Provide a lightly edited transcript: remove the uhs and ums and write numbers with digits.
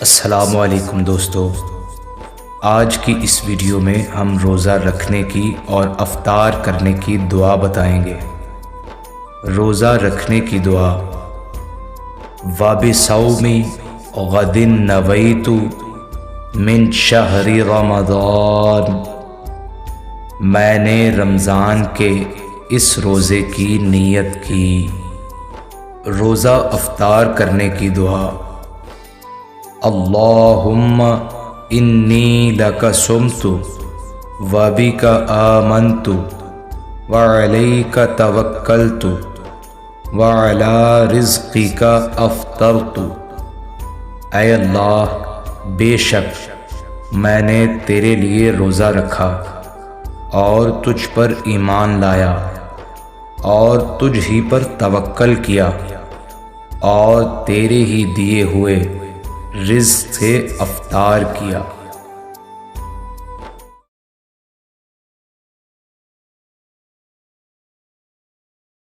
السلام علیکم دوستو، آج کی اس ویڈیو میں ہم روزہ رکھنے کی اور افطار کرنے کی دعا بتائیں گے۔ روزہ رکھنے کی دعا: وَبِصَوْمِ غَدٍ نَوَيْتُ مِن شَهْرِ رَمَضَانَ، میں نے رمضان کے اس روزے کی نیت کی۔ روزہ افطار کرنے کی دعا: اللہم انی لک صمت وبک آمنت وعلیک توکلت وعلی رزقک افطرت۔ اے اللہ، بے شک میں نے تیرے لیے روزہ رکھا اور تجھ پر ایمان لایا اور تجھ ہی پر توکل کیا اور تیرے ہی دیے ہوئے رزق سے افطار کیا۔